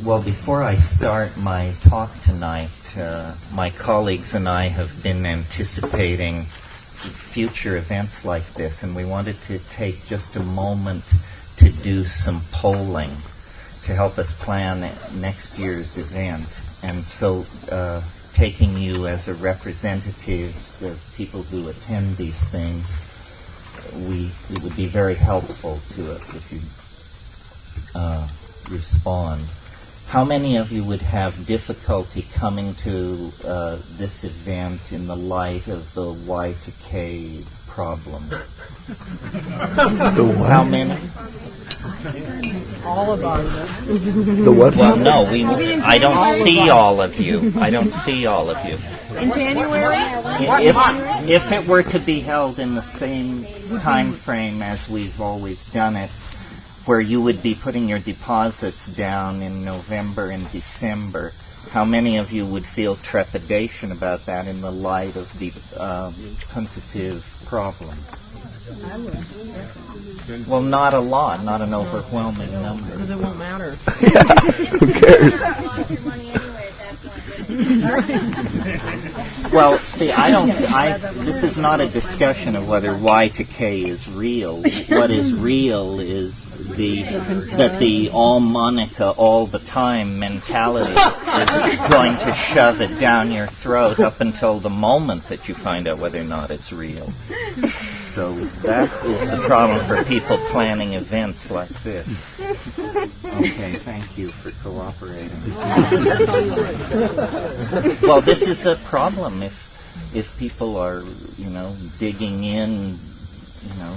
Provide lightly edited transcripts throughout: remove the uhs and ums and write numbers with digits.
Well, before I start my talk tonight, my colleagues and I have been anticipating future events like this, and we wanted to take just a moment to do some polling to help us plan next year's event. And so taking you as a representative of people who attend these things, it would be very helpful to us if you respond. How many of you would have difficulty coming to this event in the light of the Y to K problem? The what? How many? All of us. The what? Well, no, I don't see all of you. I don't see all of you. In January? If it were to be held in the same time frame as we've always done it, where you would be putting your deposits down in November and December, how many of you would feel trepidation about that in the light of the tentative problem? I would. Well, not a lot, not an overwhelming number. Because it won't matter. Yeah, who cares? Well, see, this is not a discussion of whether Y to K is real. What is real is that the all Monica all the time mentality is going to shove it down your throat up until the moment that you find out whether or not it's real. So that is the problem for people planning events like this. Okay, thank you for cooperating. Well, this is a problem if people are, digging in,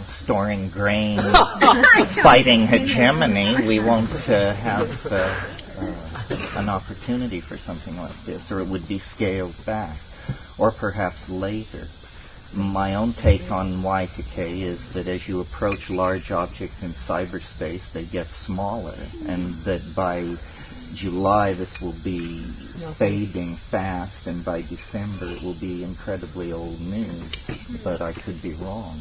storing grain, fighting hegemony, we won't have an opportunity for something like this, or it would be scaled back, or perhaps later. My own take on Y to K is that as you approach large objects in cyberspace, they get smaller, and that by July this will be fading fast, and by December it will be incredibly old news. But I could be wrong.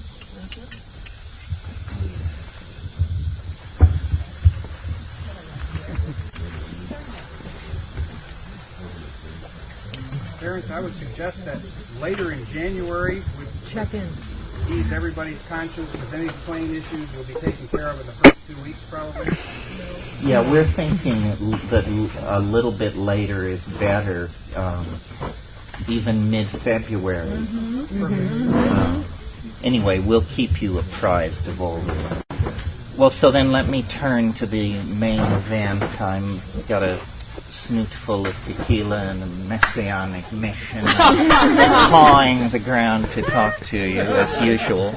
Terence, I would suggest that later in January we check in. Ease everybody's conscience, because any plane issues will be taken care of in the first 2 weeks probably. Yeah, we're thinking that a little bit later is better, even mid-February. Anyway, we'll keep you apprised of all this. Well, so then let me turn to the main event. I've got a snoot full of tequila and a messianic mission, pawing the ground to talk to you as usual.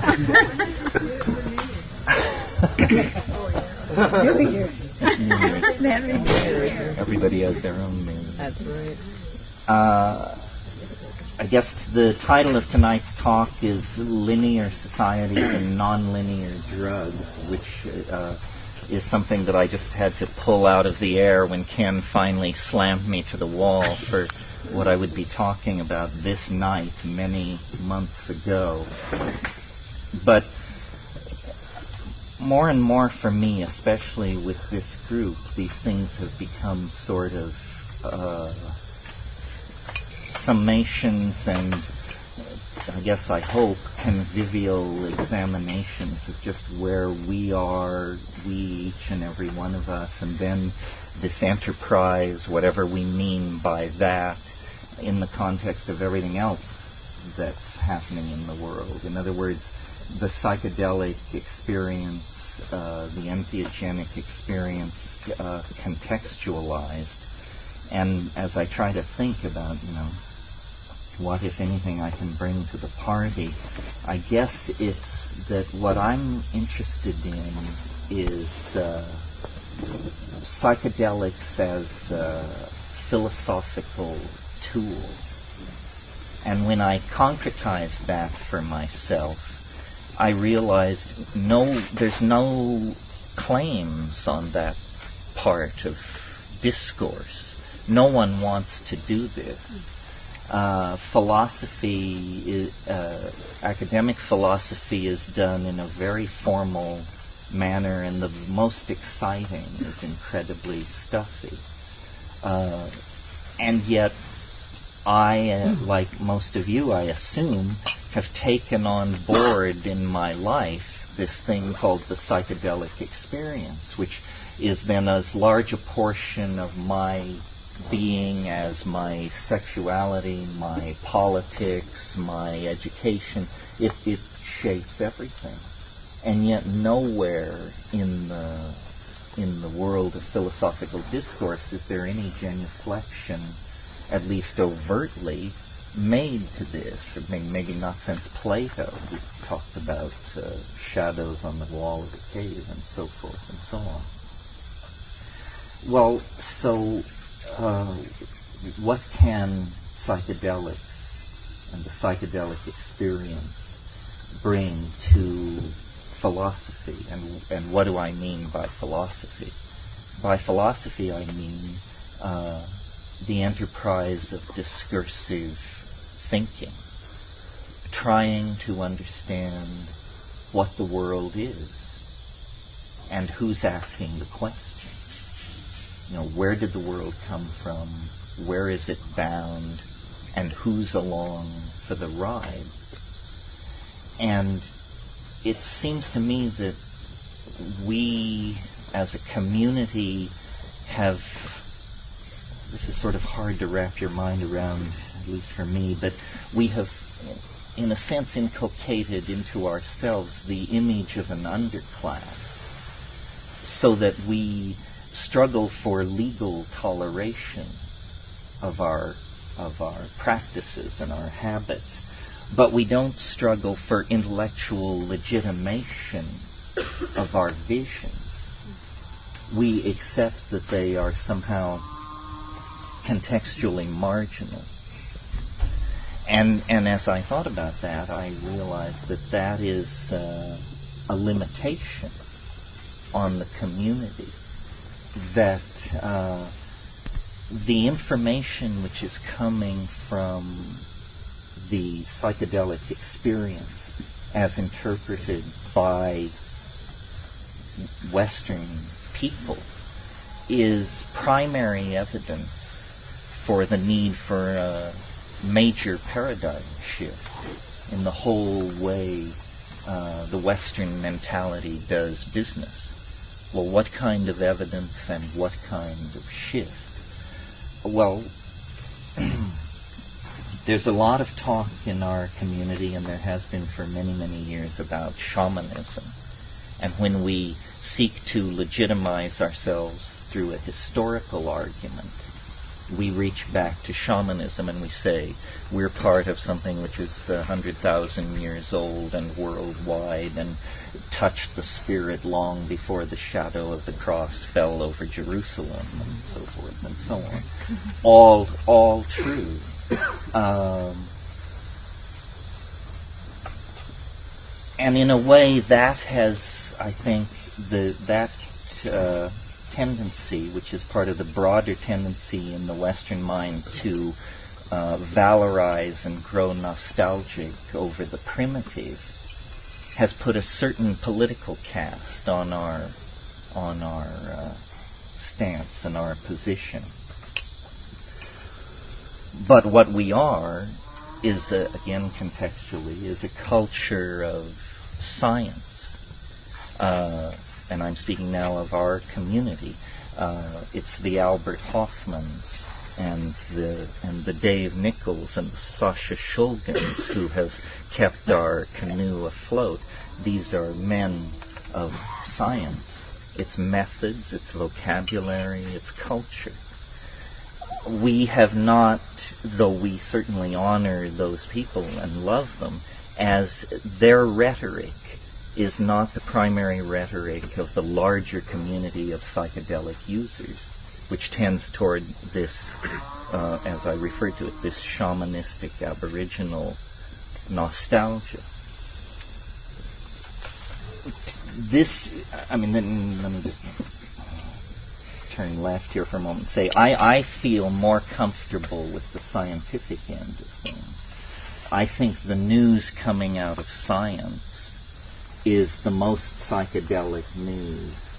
Everybody has their own news. That's right. I guess the title of tonight's talk is Linear Societies and Nonlinear Drugs, which is something that I just had to pull out of the air when Ken finally slammed me to the wall for what I would be talking about this night many months ago. But more and more for me, especially with this group, these things have become sort of summations and I guess I hope convivial examinations of just where we are, we each and every one of us, and then this enterprise, whatever we mean by that, in the context of everything else that's happening in the world. In other words, the psychedelic experience, the entheogenic experience contextualized. And as I try to think about, what, if anything, I can bring to the party, I guess it's that what I'm interested in is psychedelics as a philosophical tool. And when I concretized that for myself, I realized there's no claims on that part of discourse. No one wants to do this. Academic philosophy is done in a very formal manner, and the most exciting is incredibly stuffy. And yet, I, like most of you, I assume, have taken on board in my life this thing called the psychedelic experience, which is then as large a portion of my being as my sexuality, my politics, my education. It shapes everything. And yet nowhere in the world of philosophical discourse is there any genuflection, at least overtly, made to this. I mean, maybe not since Plato, who talked about shadows on the wall of a cave and so forth and so on. Well, so what can psychedelics and the psychedelic experience bring to philosophy? And what do I mean by philosophy? By philosophy, I mean the enterprise of discursive thinking, trying to understand what the world is and who's asking the question. You know, where did the world come from? Where is it bound? And who's along for the ride? And it seems to me that we, as a community, have, this is sort of hard to wrap your mind around, at least for me, but we have, in a sense, inculcated into ourselves the image of an underclass, so that we struggle for legal toleration of our practices and our habits, but we don't struggle for intellectual legitimation of our visions. We accept that they are somehow contextually marginal. And as I thought about that, I realized that that is a limitation on the community, that the information which is coming from the psychedelic experience as interpreted by Western people is primary evidence for the need for a major paradigm shift in the whole way the Western mentality does business. Well, what kind of evidence and what kind of shift? Well, there's a lot of talk in our community, and there has been for many, many years, about shamanism. And when we seek to legitimize ourselves through a historical argument, we reach back to shamanism and we say we're part of something which is 100,000 years old and worldwide and touched the spirit long before the shadow of the cross fell over Jerusalem, and so forth and so on. All true. And in a way that has, I think, that tendency, which is part of the broader tendency in the Western mind to valorize and grow nostalgic over the primitive, has put a certain political cast on our stance and our position. But what we are is, again contextually, is a culture of science. And I'm speaking now of our community. It's the Albert Hoffmans and the Dave Nichols and the Sasha Shulgins who have kept our canoe afloat. These are men of science. It's methods, it's vocabulary, it's culture. We have not, though we certainly honor those people and love them, as their rhetoric is not the primary rhetoric of the larger community of psychedelic users, which tends toward this, as I refer to it, this shamanistic aboriginal nostalgia. Let me just turn left here for a moment and say, I feel more comfortable with the scientific end of things. I think the news coming out of science is the most psychedelic news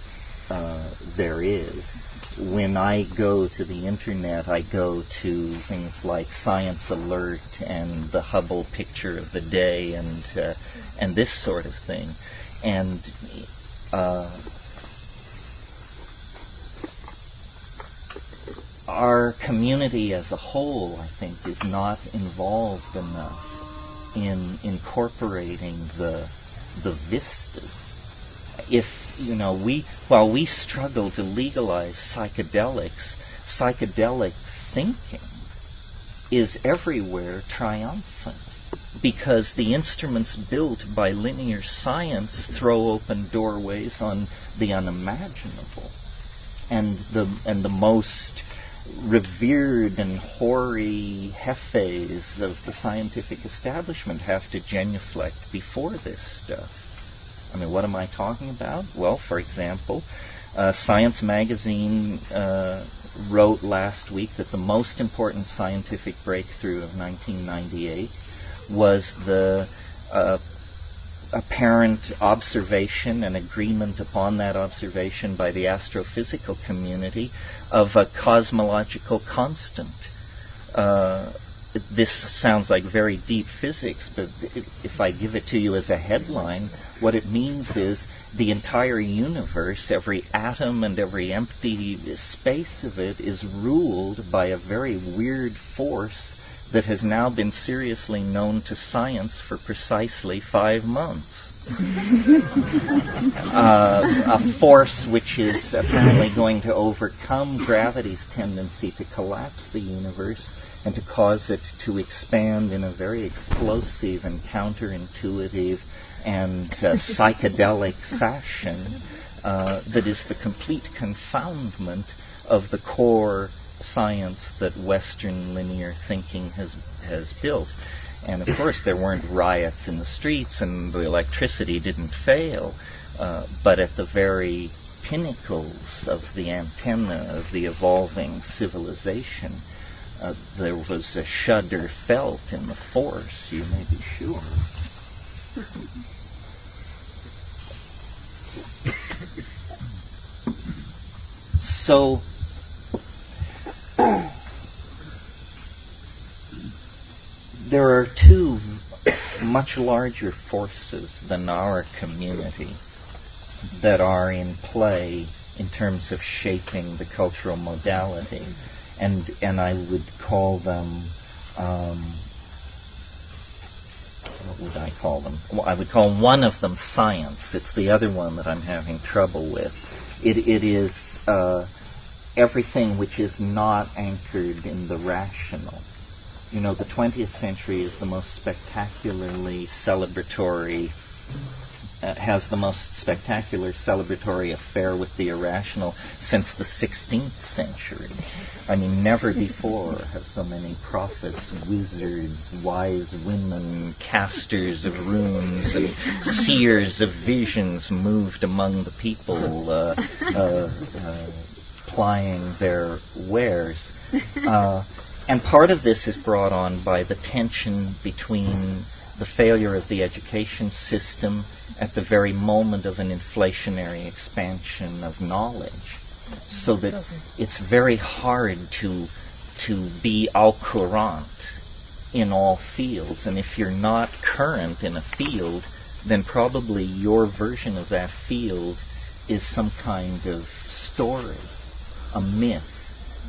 there is. When I go to the internet, I go to things like Science Alert and the Hubble Picture of the Day and this sort of thing. And our community as a whole, I think, is not involved enough in incorporating the vistas. If, while we struggle to legalize psychedelics, psychedelic thinking is everywhere triumphant, because the instruments built by linear science throw open doorways on the unimaginable. And the most revered and hoary hefes of the scientific establishment have to genuflect before this stuff. I mean, what am I talking about? Well, for example, Science magazine wrote last week that the most important scientific breakthrough of 1998 was the apparent observation and agreement upon that observation by the astrophysical community of a cosmological constant. This sounds like very deep physics, but if I give it to you as a headline, what it means is the entire universe, every atom and every empty space of it, is ruled by a very weird force that has now been seriously known to science for precisely 5 months. A force which is apparently going to overcome gravity's tendency to collapse the universe and to cause it to expand in a very explosive and counterintuitive and psychedelic fashion that is the complete confoundment of the core science that Western linear thinking has built. And of course there weren't riots in the streets and the electricity didn't fail, but at the very pinnacles of the antenna of the evolving civilization, there was a shudder felt in the force, you may be sure. So, there are two much larger forces than our community that are in play in terms of shaping the cultural modality. And I would call them, what would I call them? Well, I would call one of them science. It's the other one that I'm having trouble with. It is everything which is not anchored in the rational. You know, the 20th century is the most spectacularly celebratory, has the most spectacular celebratory affair with the irrational since the 16th century. I mean, never before have so many prophets, wizards, wise women, casters of runes, and seers of visions moved among the people, plying their wares. And part of this is brought on by the tension between the failure of the education system at the very moment of an inflationary expansion of knowledge, so that it's very hard to be au courant in all fields. And if you're not current in a field, then probably your version of that field is some kind of story, a myth.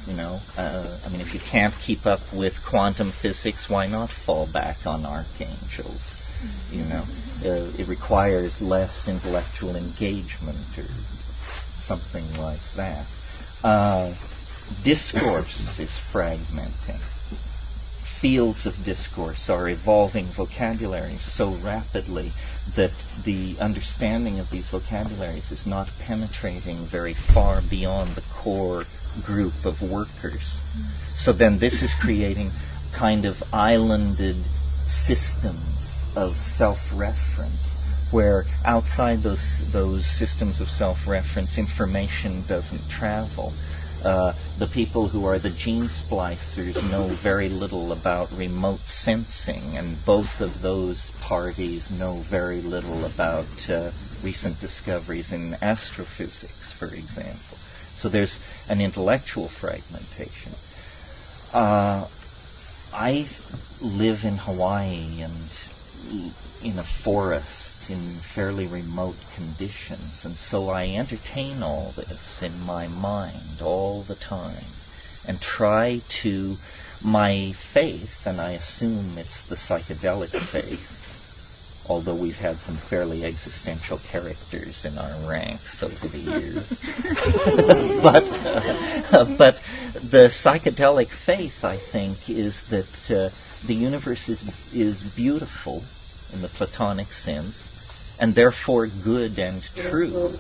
You know, I mean, if you can't keep up with quantum physics, why not fall back on archangels? You know, it requires less intellectual engagement or something like that. Discourse is fragmenting. Fields of discourse are evolving vocabularies so rapidly that the understanding of these vocabularies is not penetrating very far beyond the core group of workers. So then this is creating kind of islanded systems of self-reference, where outside those systems of self-reference, information doesn't travel. the people who are the gene splicers know very little about remote sensing, and both of those parties know very little about recent discoveries in astrophysics, for example. So there's an intellectual fragmentation. I live in Hawaii and in a forest in fairly remote conditions, and so I entertain all this in my mind all the time and try to, my faith, and I assume it's the psychedelic faith, although we've had some fairly existential characters in our ranks over the years. But the psychedelic faith, I think, is that the universe is beautiful in the Platonic sense, and therefore good and true.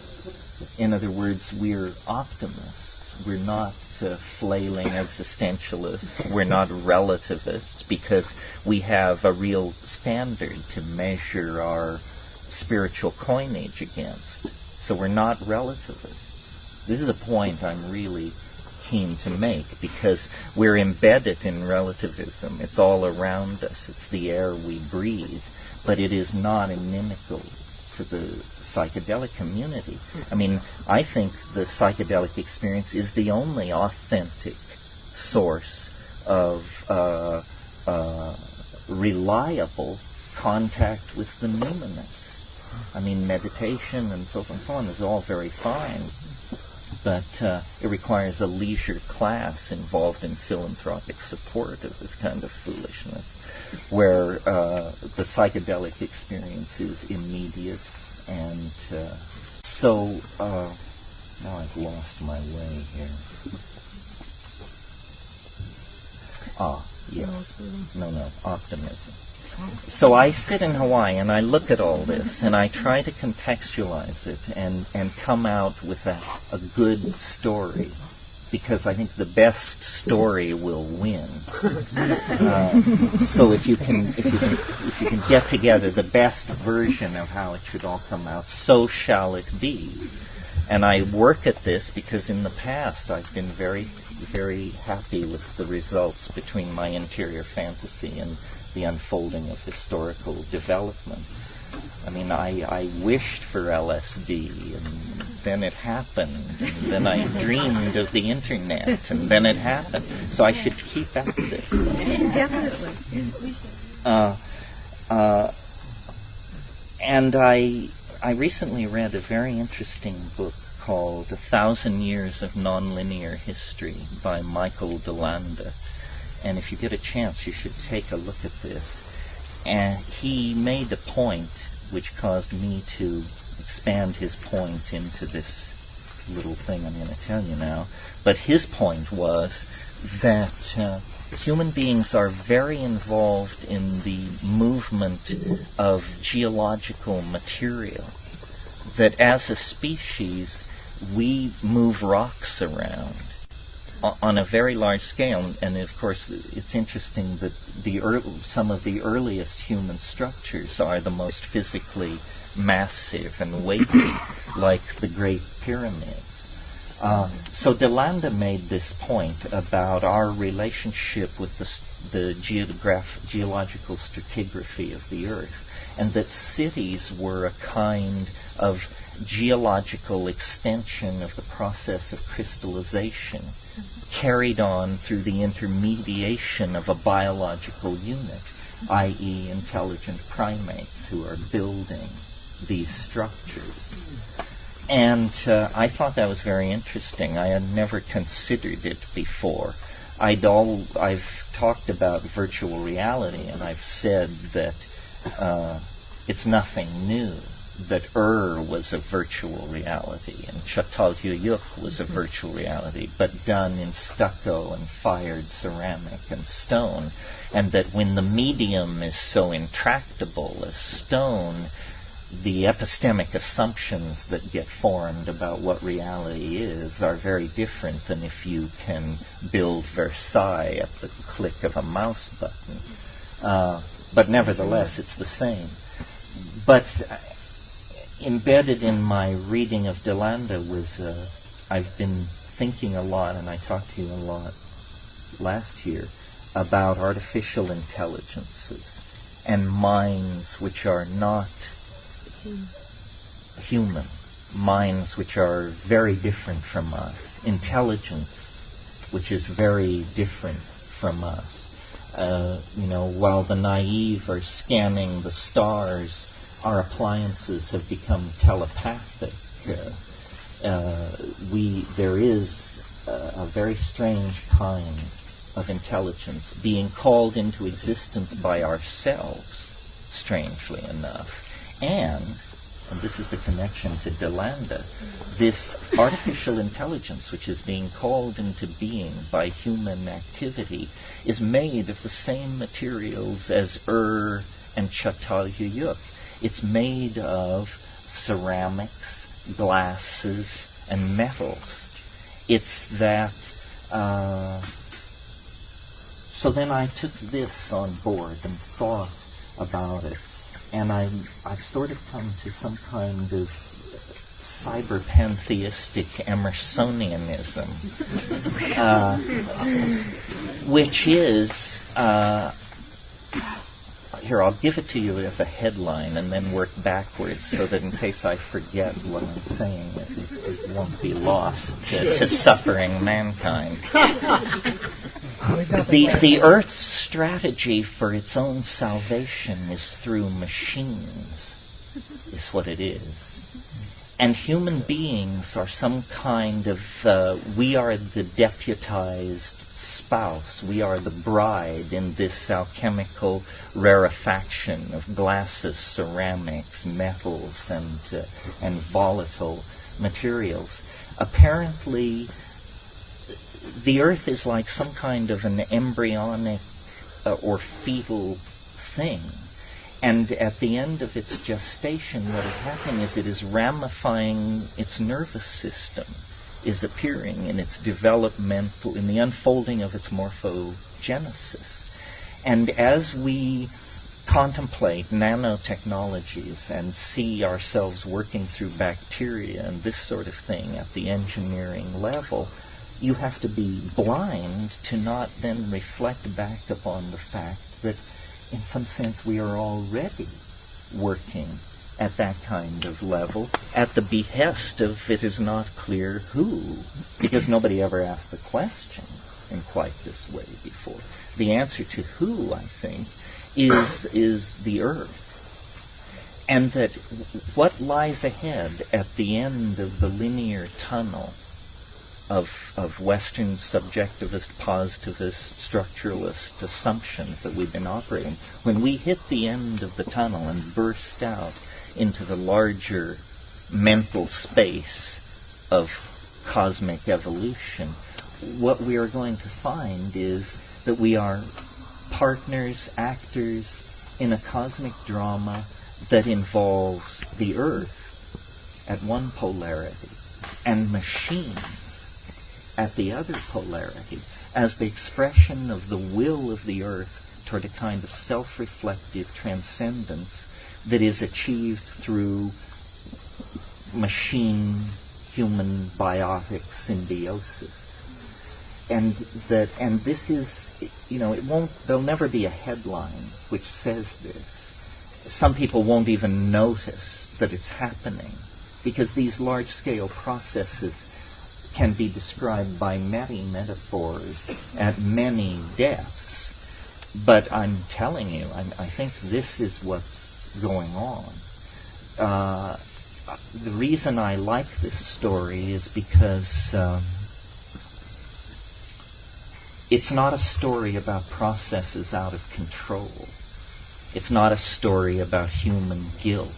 In other words, we're optimists. We're not flailing existentialists. We're not relativists, because we have a real standard to measure our spiritual coinage against. So we're not relativists. This is a point I'm really keen to make, because we're embedded in relativism. It's all around us. It's the air we breathe. But it is not inimical for the psychedelic community. I mean, I think the psychedelic experience is the only authentic source of reliable contact with the numinous. I mean, meditation and so forth and so on is all very fine, but it requires a leisure class involved in philanthropic support of this kind of foolishness, where the psychedelic experience is immediate. And so, now I've lost my way here. Yes. No, optimism. So I sit in Hawaii and I look at all this and I try to contextualize it and come out with a good story, because I think the best story will win. So if you can get together the best version of how it should all come out, so shall it be. And I work at this because in the past I've been very, very happy with the results between my interior fantasy and the unfolding of historical development. I mean, I wished for LSD, and then it happened, and then I dreamed of the internet, and then it happened. So I should keep at this. Definitely. And I recently read a very interesting book called 1,000 Years of Nonlinear History by Michael DeLanda. And if you get a chance, you should take a look at this. And he made a point which caused me to expand his point into this little thing I'm going to tell you now. But his point was that human beings are very involved in the movement of geological material, that as a species we move rocks around on a very large scale. And of course it's interesting that some of the earliest human structures are the most physically massive and weighty, like the Great Pyramids. So DeLanda made this point about our relationship with the geological stratigraphy of the Earth, and that cities were a kind of geological extension of the process of crystallization, carried on through the intermediation of a biological unit, i.e. intelligent primates who are building these structures. And I thought that was very interesting. I had never considered it before. I've talked about virtual reality, and I've said that it's nothing new, that was a virtual reality, and Çatalhöyük was a virtual reality, but done in stucco and fired ceramic and stone, and that when the medium is so intractable as stone, the epistemic assumptions that get formed about what reality is are very different than if you can build Versailles at the click of a mouse button. But nevertheless, it's the same. But embedded in my reading of DeLanda was I've been thinking a lot, and I talked to you a lot last year, about artificial intelligences and minds which are not human, minds which are very different from us, intelligence which is very different from us. While the naive are scanning the stars, our appliances have become telepathic. There is a very strange kind of intelligence being called into existence by ourselves, strangely enough. And this is the connection to Delanda, this artificial intelligence which is being called into being by human activity is made of the same materials as and Çatalhöyük. It's made of ceramics, glasses, and metals. It's that. So then I took this on board and thought about it, and I've sort of come to some kind of cyber-pantheistic Emersonianism, which is, here, I'll give it to you as a headline and then work backwards so that in case I forget what I'm saying, it won't be lost to suffering mankind. The Earth's strategy for its own salvation is through machines, is what it is. And human beings are some kind of, we are the deputized spouse. We are the bride in this alchemical rarefaction of glasses, ceramics, metals, and volatile materials. Apparently, the Earth is like some kind of an embryonic or fetal thing. And at the end of its gestation, what is happening is it is ramifying its nervous system, is appearing in its developmental, in the unfolding of its morphogenesis. And as we contemplate nanotechnologies and see ourselves working through bacteria and this sort of thing at the engineering level, you have to be blind to not then reflect back upon the fact that in some sense we are already working at that kind of level at the behest of it is not clear who, because nobody ever asked the question in quite this way before. The answer to who, I think, is the Earth. And that what lies ahead at the end of the linear tunnel of Western subjectivist, positivist, structuralist assumptions that we've been operating, when we hit the end of the tunnel and burst out into the larger mental space of cosmic evolution, what we are going to find is that we are partners, actors in a cosmic drama that involves the Earth at one polarity and machines at the other polarity as the expression of the will of the Earth toward a kind of self-reflective transcendence that is achieved through machine-human biotic symbiosis. And this is, there'll never be a headline which says this. Some people won't even notice that it's happening because these large-scale processes can be described by many metaphors at many depths. But I'm telling you, I think this is what's going on. The reason I like this story is because it's not a story about processes out of control. It's not a story about human guilt.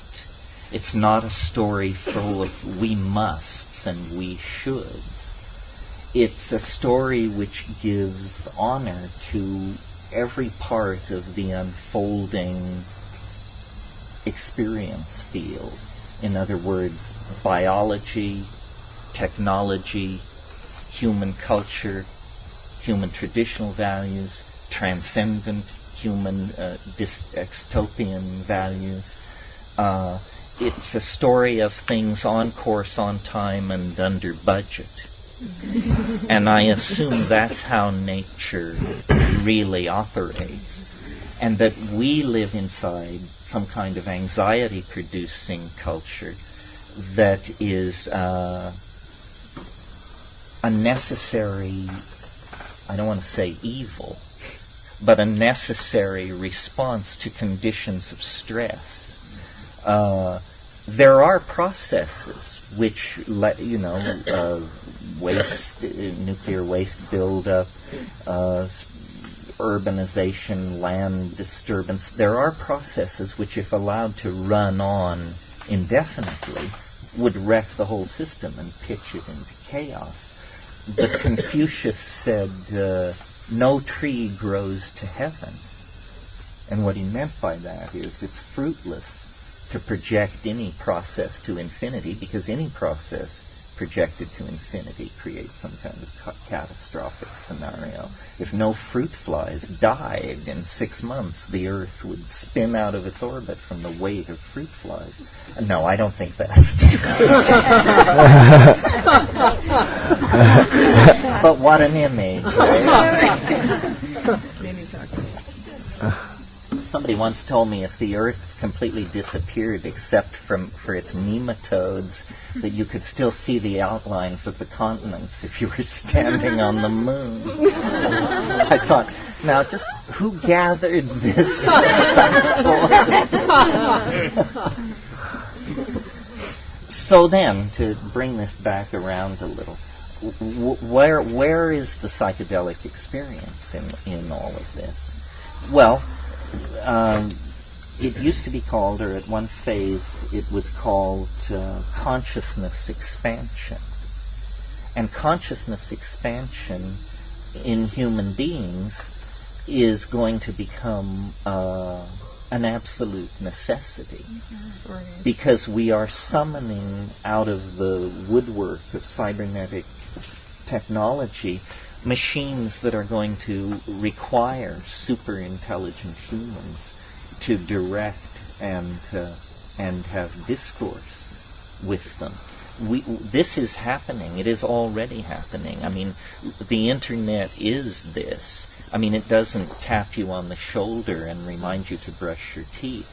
It's not a story full of we musts and we shoulds. It's a story which gives honor to every part of the unfolding experience field. In other words, biology, technology, human culture, human traditional values, transcendent human dystopian values. It's a story of things on course, on time, and under budget. And I assume that's how nature really operates. And that we live inside some kind of anxiety-producing culture that is a necessary, I don't want to say evil, but a necessary response to conditions of stress. There are processes which waste, nuclear waste buildup, urbanization, land disturbance. There are processes which, if allowed to run on indefinitely, would wreck the whole system and pitch it into chaos. But Confucius said, no tree grows to heaven. And what he meant by that is it's fruitless to project any process to infinity, because any process projected to infinity creates some kind of catastrophic scenario. If no fruit flies died in 6 months, the Earth would spin out of its orbit from the weight of fruit flies. No, I don't think that's true. But what an image, right? Somebody once told me if the Earth completely disappeared except for its nematodes, that you could still see the outlines of the continents if you were standing on the moon. I thought, now just who gathered this? So then, to bring this back around a little, where is the psychedelic experience in all of this? Well, it used to be called, or at one phase it was called, consciousness expansion. And consciousness expansion in human beings is going to become an absolute necessity. Mm-hmm. Because we are summoning out of the woodwork of cybernetic technology machines that are going to require super intelligent humans to direct and have discourse with them. This is happening. It is already happening. I mean, the internet is this. I mean, it doesn't tap you on the shoulder and remind you to brush your teeth,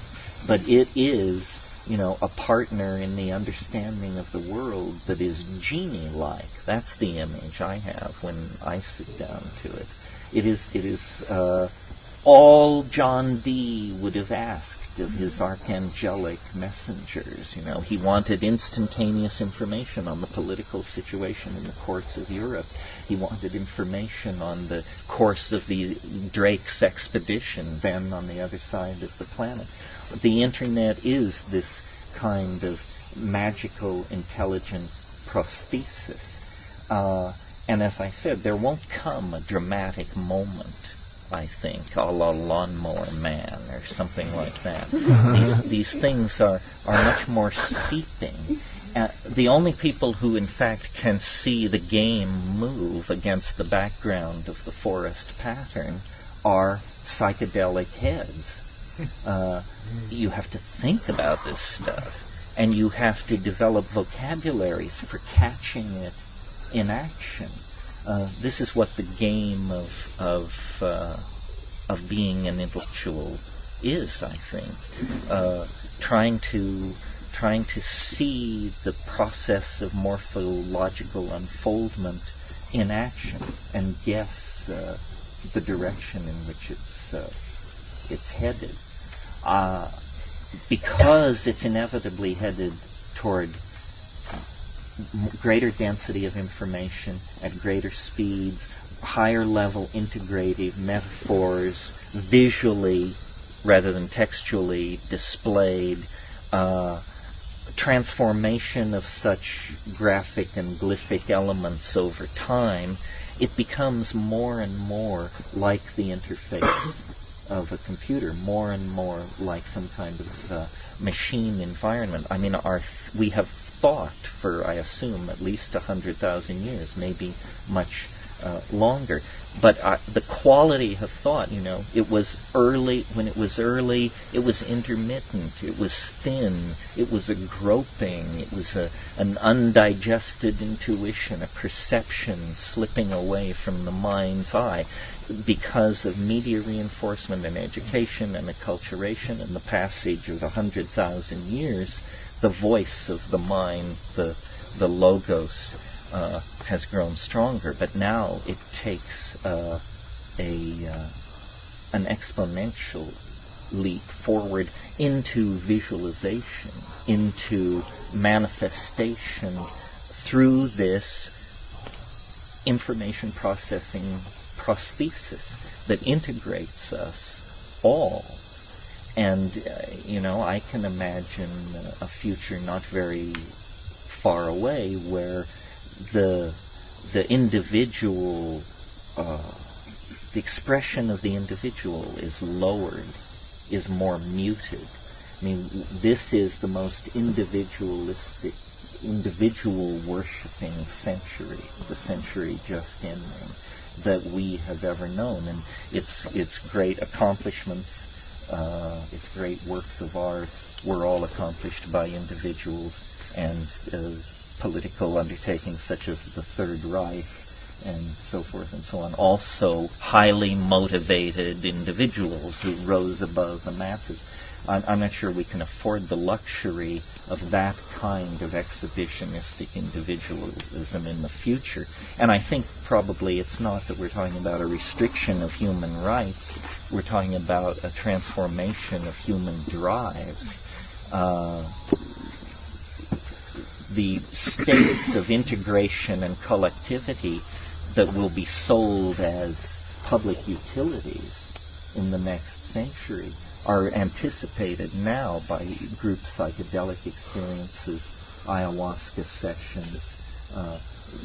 but it is, a partner in the understanding of the world that is genie-like. That's the image I have when I sit down to it. It is all John Dee would have asked of his archangelic messengers. He wanted instantaneous information on the political situation in the courts of Europe. He wanted information on the course of the Drake's expedition then on the other side of the planet. The internet is this kind of magical, intelligent prosthesis. And as I said, there won't come a dramatic moment, I think, a la Lawnmower Man or something like that. These things are much more seeping. The only people who, in fact, can see the game move against the background of the forest pattern are psychedelic heads. You have to think about this stuff, and you have to develop vocabularies for catching it in action. This is what the game of being an intellectual is, I think. Trying to see the process of morphological unfoldment in action and guess the direction in which it's headed. Because it's inevitably headed toward greater density of information at greater speeds, higher level integrative metaphors, visually rather than textually displayed, transformation of such graphic and glyphic elements over time, it becomes more and more like the interface of a computer, more and more like some kind of machine environment. I mean, we have thought for, I assume, at least 100,000 years, maybe much longer. But the quality of thought, it was early. When it was early, it was intermittent. It was thin. It was a groping. It was an undigested intuition, a perception slipping away from the mind's eye because of media reinforcement and education and acculturation and the passage of 100,000 years. The voice of the mind, the logos, has grown stronger, but now it takes an exponential leap forward into visualization, into manifestation through this information processing prosthesis that integrates us all. And, I can imagine a future not very far away where the individual, the expression of the individual is lowered, is more muted. I mean, this is the most individualistic, individual worshipping century, the century just ending, that we have ever known. And its great accomplishments, its great works of art were all accomplished by individuals and political undertakings such as the Third Reich and so forth and so on. Also highly motivated individuals who rose above the masses. I'm not sure we can afford the luxury of that kind of exhibitionistic individualism in the future. And I think probably it's not that we're talking about a restriction of human rights. We're talking about a transformation of human drives. The states of integration and collectivity that will be sold as public utilities in the next century are anticipated now by group psychedelic experiences, ayahuasca sessions,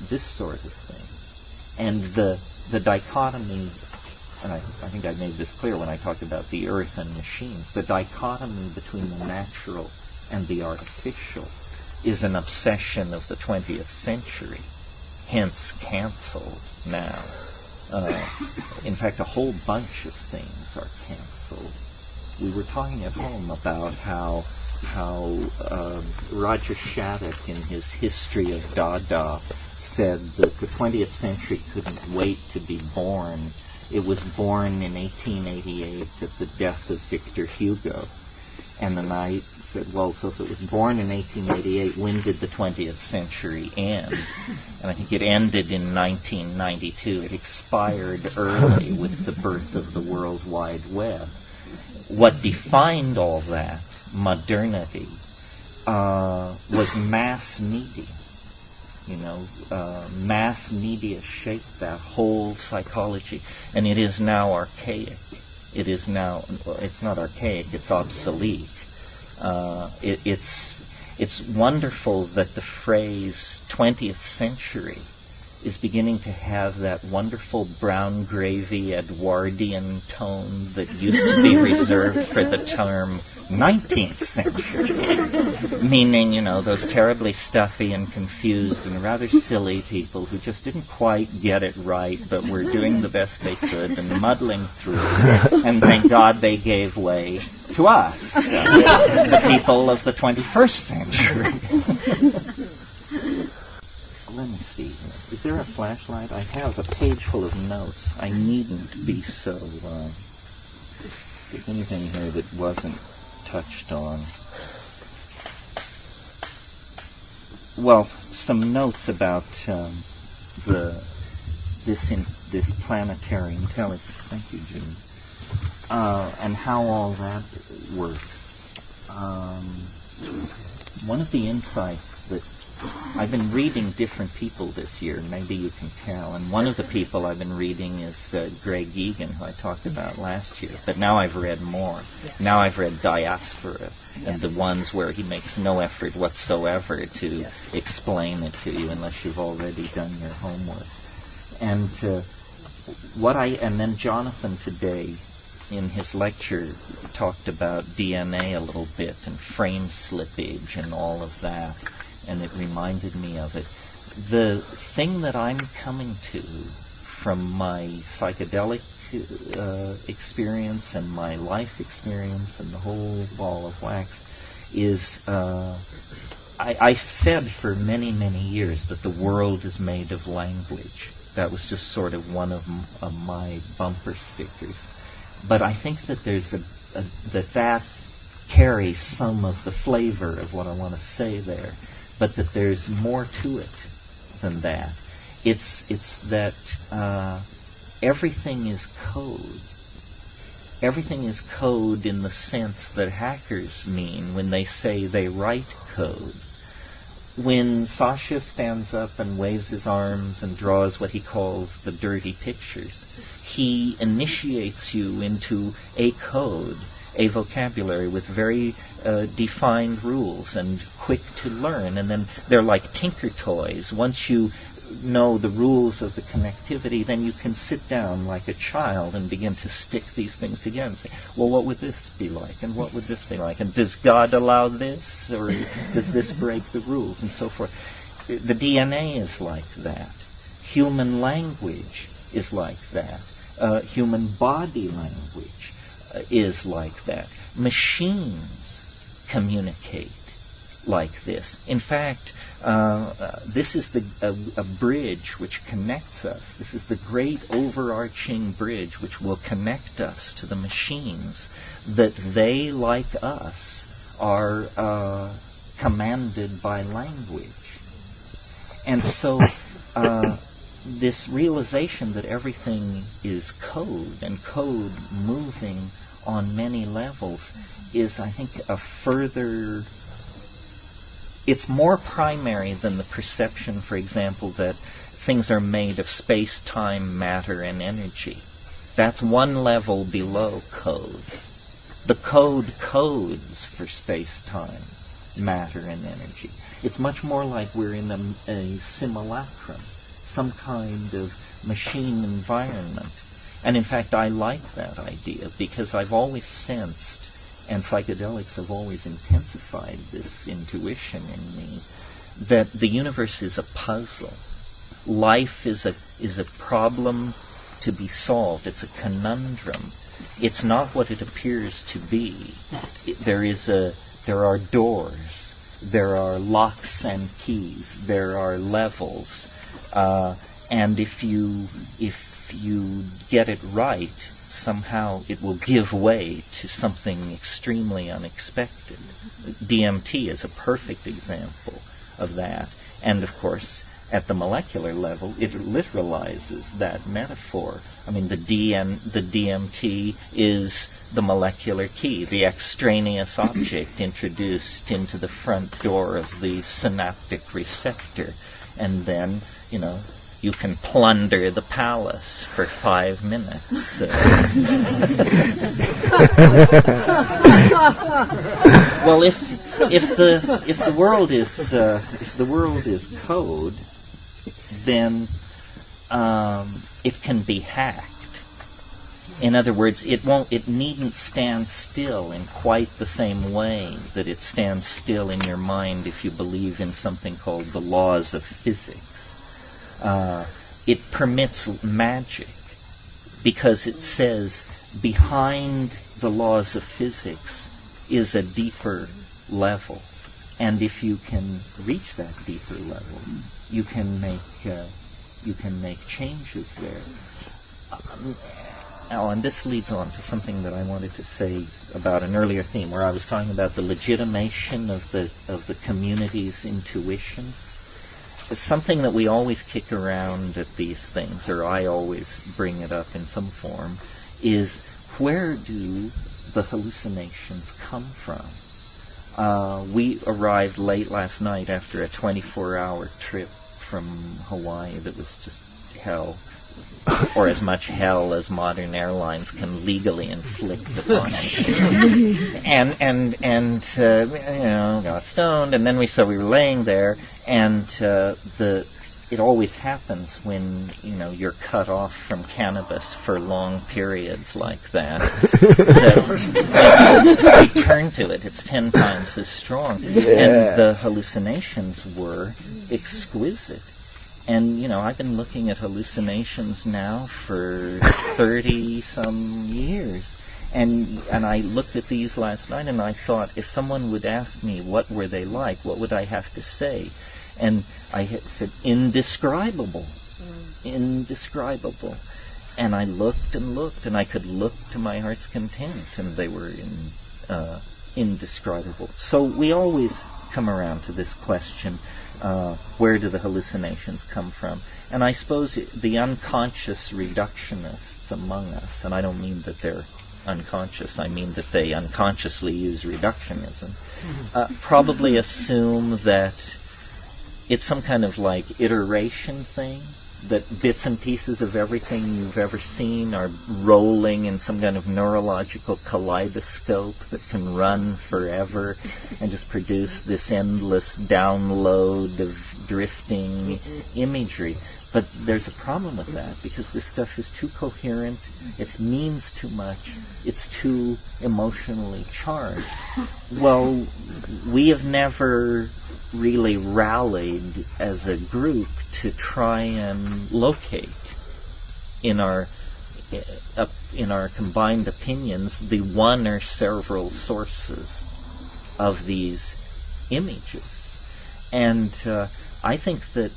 this sort of thing. And the dichotomy, and I think I made this clear when I talked about the earth and machines, the dichotomy between the natural and the artificial is an obsession of the 20th century, hence canceled now. In fact, a whole bunch of things are canceled. We were talking at home about how Roger Shattuck in his History of Dada said that the 20th century couldn't wait to be born. It was born in 1888 at the death of Victor Hugo. And then I said, well, so if it was born in 1888, when did the 20th century end? And I think it ended in 1992. It expired early with the birth of the World Wide Web. What defined all that, modernity, was mass media. Mass media shaped that whole psychology. And it is now archaic. It is now, it's not archaic, it's obsolete. It's wonderful that the phrase 20th century is beginning to have that wonderful brown gravy Edwardian tone that used to be reserved for the term 19th century. Meaning, those terribly stuffy and confused and rather silly people who just didn't quite get it right, but were doing the best they could and muddling through. And thank God they gave way to us, the people of the 21st century. Let me see. Is there a flashlight? I have a page full of notes. I needn't be so... if there's anything here that wasn't touched on. Well, some notes about this planetary intelligence. Thank you, Jim. And how all that works. One of the insights that I've been reading different people this year, maybe you can tell, and one of the people I've been reading is Greg Egan, who I talked about last year, but now I've read more. Yes. Now I've read Diaspora, and the ones where he makes no effort whatsoever to explain it to you unless you've already done your homework. And then Jonathan today, in his lecture, talked about DNA a little bit and frame slippage and all of that. And it reminded me of it. The thing that I'm coming to from my psychedelic experience and my life experience and the whole ball of wax is I've said for many, many years that the world is made of language. That was just sort of one of my bumper stickers. But I think that there's that carries some of the flavor of what I want to say there, but that there's more to it than that. It's that everything is code. Everything is code in the sense that hackers mean when they say they write code. When Sasha stands up and waves his arms and draws what he calls the dirty pictures, he initiates you into a code, a vocabulary with very defined rules and quick to learn. And then they're like tinker toys. Once you know the rules of the connectivity, then you can sit down like a child and begin to stick these things together and say, well, what would this be like? And what would this be like? And does God allow this? Or does this break the rules? And so forth. The DNA is like that. Human language is like that. Human body language is like that. Machines communicate like this. In fact, this is a bridge which connects us. This is the great overarching bridge which will connect us to the machines, that they, like us, are commanded by language. And so this realization that everything is code, and code moving on many levels, is, I think, a further... It's more primary than the perception, for example, that things are made of space, time, matter, and energy. That's one level below code. The code codes for space, time, matter, and energy. It's much more like we're in a simulacrum, some kind of machine environment. And in fact, I like that idea because I've always sensed, and psychedelics have always intensified this intuition in me, that the universe is a puzzle. Life is a problem to be solved. It's a conundrum. It's not what it appears to be. There are doors. There are locks and keys. There are levels. And if you get it right, somehow it will give way to something extremely unexpected. DMT is a perfect example of that. And of course, at the molecular level, it literalizes that metaphor. I mean, the DMT is the molecular key, the extraneous object introduced into the front door of the synaptic receptor. And then, you can plunder the palace for 5 minutes. Well, if the world is code, then it can be hacked. In other words, it needn't stand still in quite the same way that it stands still in your mind if you believe in something called the laws of physics. It permits magic because it says behind the laws of physics is a deeper level, and if you can reach that deeper level, you can make changes there. And this leads on to something that I wanted to say about an earlier theme, where I was talking about the legitimation of the community's intuitions. Something that we always kick around at these things, or I always bring it up in some form, is where do the hallucinations come from? We arrived late last night after a 24-hour trip from Hawaii that was just hell, or as much hell as modern airlines can legally inflict upon it. and got stoned, and then we were laying there, and it always happens when you're cut off from cannabis for long periods like that. That you return to it, it's 10 times as strong, and the hallucinations were exquisite. And, I've been looking at hallucinations now for 30-some years. And I looked at these last night, and I thought, if someone would ask me what were they like, what would I have to say? And I had said, indescribable. Indescribable. And I looked, and I could look to my heart's content, and they were indescribable. So we always come around to this question, where do the hallucinations come from? And I suppose the unconscious reductionists among us, and I don't mean that they're unconscious, I mean that they unconsciously use reductionism, probably assume that it's some kind of like iteration thing, that bits and pieces of everything you've ever seen are rolling in some kind of neurological kaleidoscope that can run forever and just produce this endless download of drifting imagery. But there's a problem with that, because this stuff is too coherent, it means too much, it's too emotionally charged. Well, we have never really rallied as a group to try and locate in our combined opinions the one or several sources of these images. And I think that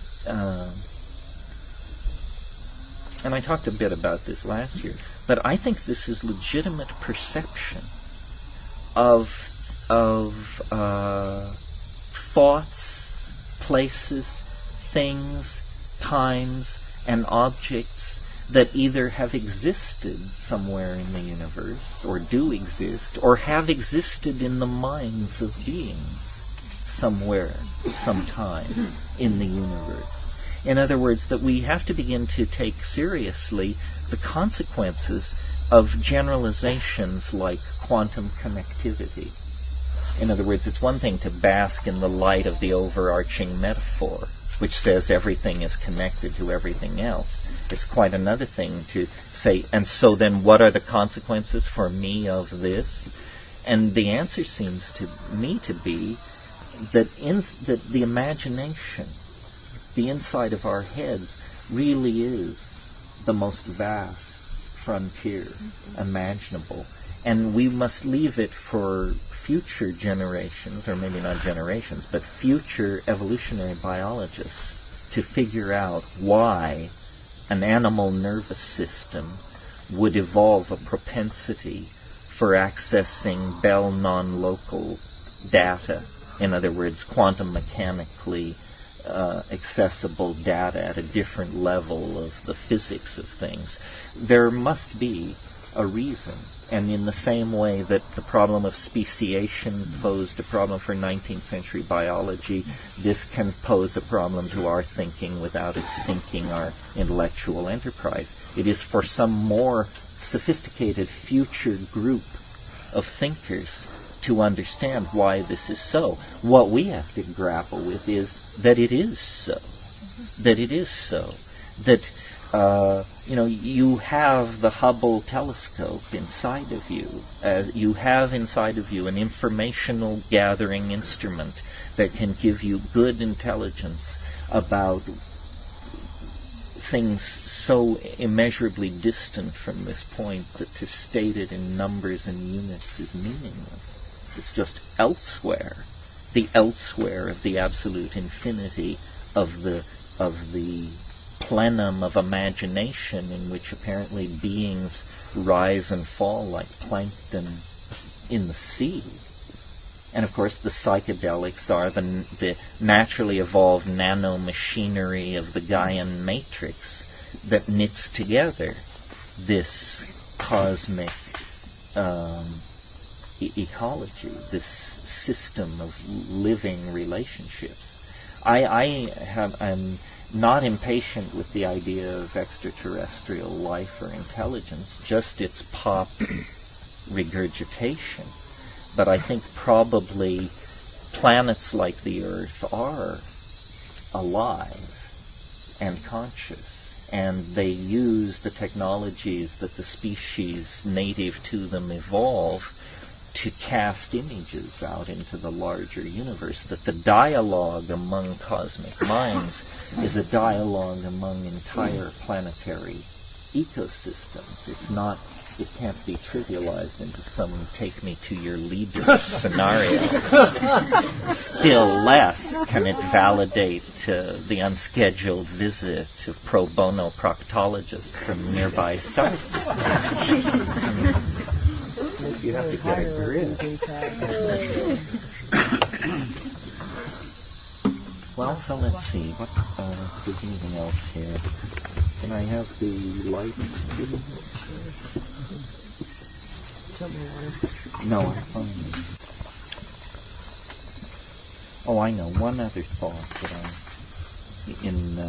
and I talked a bit about this last year, but I think this is legitimate perception of thoughts, places, things, times, and objects that either have existed somewhere in the universe, or do exist, or have existed in the minds of beings somewhere, sometime in the universe. In other words, that we have to begin to take seriously the consequences of generalizations like quantum connectivity. In other words, it's one thing to bask in the light of the overarching metaphor, which says everything is connected to everything else. It's quite another thing to say, and so then what are the consequences for me of this? And the answer seems to me to be that the imagination, the inside of our heads, really is the most vast frontier imaginable. And we must leave it for future generations, or maybe not generations, but future evolutionary biologists to figure out why an animal nervous system would evolve a propensity for accessing Bell non-local data. In other words, quantum mechanically accessible data at a different level of the physics of things. There must be a reason. And in the same way that the problem of speciation posed a problem for 19th century biology, this can pose a problem to our thinking without it sinking our intellectual enterprise. It is for some more sophisticated future group of thinkers to understand why this is so. What we have to grapple with is that it is so. That it is so. That you have the Hubble telescope inside of you. You have inside of you an informational gathering instrument that can give you good intelligence about things so immeasurably distant from this point that to state it in numbers and units is meaningless. It's just elsewhere, the elsewhere of the absolute infinity of the plenum of imagination in which apparently beings rise and fall like plankton in the sea. And of course the psychedelics are the naturally evolved nanomachinery of the Gaian matrix that knits together this cosmic ecology, this system of living relationships. I'm not impatient with the idea of extraterrestrial life or intelligence, just its pop regurgitation. But I think probably planets like the Earth are alive and conscious, and they use the technologies that the species native to them evolve to cast images out into the larger universe, that the dialogue among cosmic minds is a dialogue among entire planetary ecosystems. It can't be trivialized into some take me to your leader scenario. Still less can it validate the unscheduled visit of pro bono proctologists from nearby star systems. You have to get a grip. Well, so let's see. What if there's anything else here? Can I have the light? No, I'm fine. Oh, I know. One other thought that in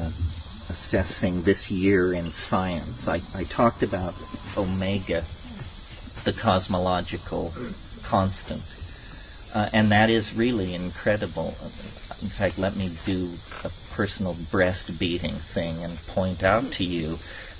assessing this year in science, I talked about omega, the cosmological constant. And that is really incredible. In fact, let me do a personal breast-beating thing and point out to you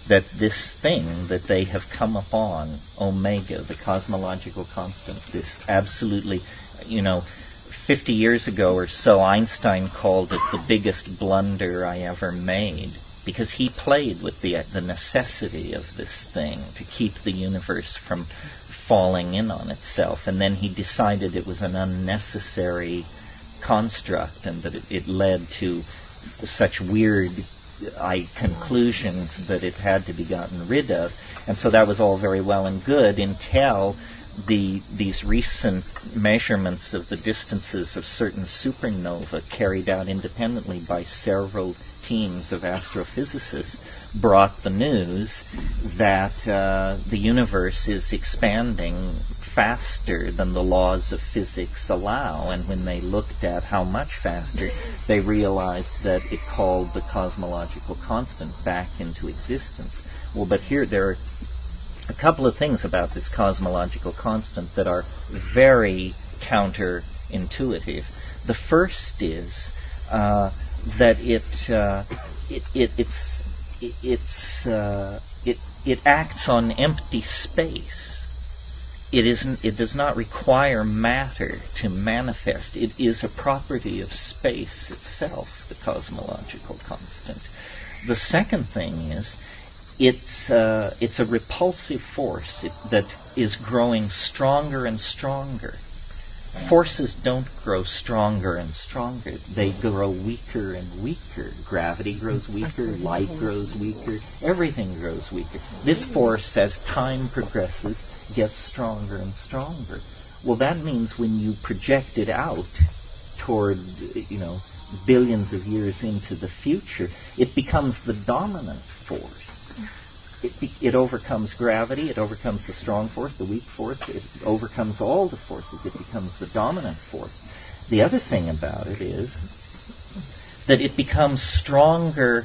that this thing that they have come upon, omega, the cosmological constant, this absolutely, 50 years ago or so, Einstein called it the biggest blunder I ever made, because he played with the necessity of this thing to keep the universe from falling in on itself, and then he decided it was an unnecessary construct and that it led to such weird conclusions that it had to be gotten rid of. And so that was all very well and good until these recent measurements of the distances of certain supernovae carried out independently by several teams of astrophysicists brought the news that the universe is expanding faster than the laws of physics allow. And when they looked at how much faster, they realized that it called the cosmological constant back into existence. Well, but here there are a couple of things about this cosmological constant that are very counterintuitive. The first is that it acts on empty space. It does not require matter to manifest. It is a property of space itself, the cosmological constant. The second thing is it's a repulsive force that is growing stronger and stronger. Forces don't grow stronger and stronger. They grow weaker and weaker. Gravity grows weaker, light grows weaker, everything grows weaker. This force, as time progresses, gets stronger and stronger. Well, that means when you project it out toward, billions of years into the future, it becomes the dominant force. It overcomes gravity, it overcomes the strong force, the weak force, it overcomes all the forces, it becomes the dominant force. The other thing about it is that it becomes stronger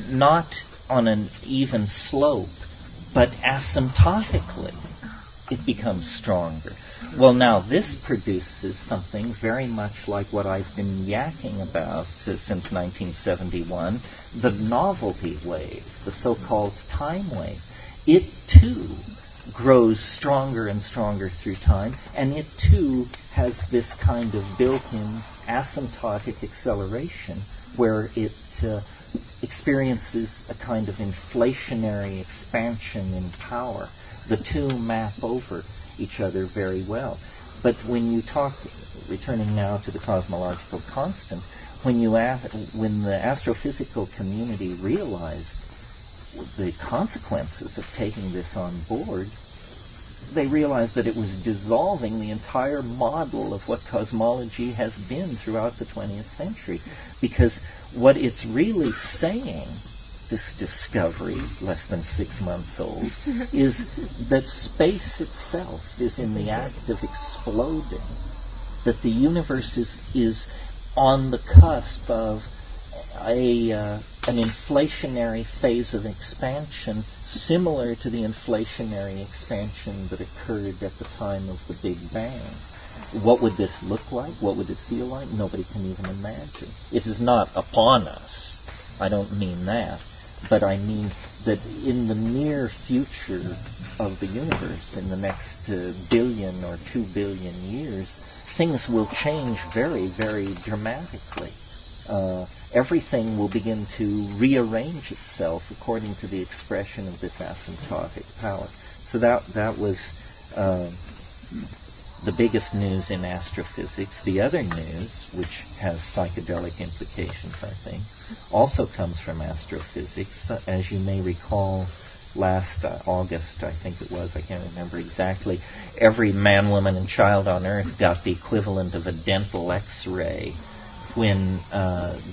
not on an even slope, but asymptotically it becomes stronger. Well, now this produces something very much like what I've been yakking about since 1971, the novelty wave, the so-called time wave. It too grows stronger and stronger through time, and it too has this kind of built-in asymptotic acceleration where it experiences a kind of inflationary expansion in power. The two map over each other very well. But when you talk, returning now to the cosmological constant, when the astrophysical community realized the consequences of taking this on board, they realized that it was dissolving the entire model of what cosmology has been throughout the 20th century. Because what it's really saying, this discovery, less than 6 months old, is that space itself is in the act of exploding, that the universe is on the cusp of an inflationary phase of expansion similar to the inflationary expansion that occurred at the time of the Big Bang. What would this look like? What would it feel like? Nobody can even imagine. It is not upon us. I don't mean that. but I mean that in the near future of the universe, in the next billion or 2 billion years, things will change very, very dramatically. Everything will begin to rearrange itself according to the expression of this asymptotic power. So that was the biggest news in astrophysics. The other news, which has psychedelic implications, I think, also comes from astrophysics. As you may recall, last August, I think it was, I can't remember exactly, every man, woman, and child on Earth got the equivalent of a dental X-ray when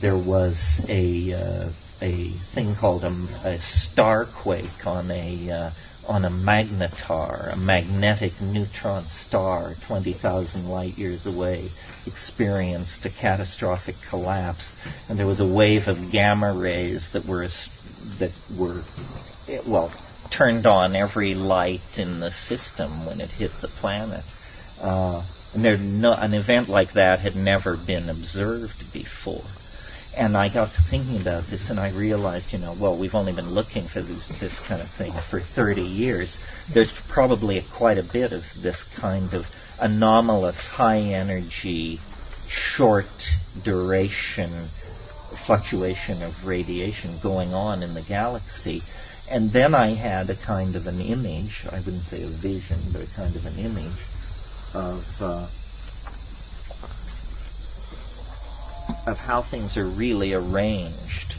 there was a thing called a star quake on a magnetar, a magnetic neutron star 20,000 light years away, experienced a catastrophic collapse, and there was a wave of gamma rays that were turned on every light in the system when it hit the planet. And an event like that had never been observed before. And I got to thinking about this, and I realized, we've only been looking for this kind of thing for 30 years. There's probably quite a bit of this kind of anomalous, high-energy, short-duration fluctuation of radiation going on in the galaxy. And then I had a kind of an image, I wouldn't say a vision, but a kind of an image of how things are really arranged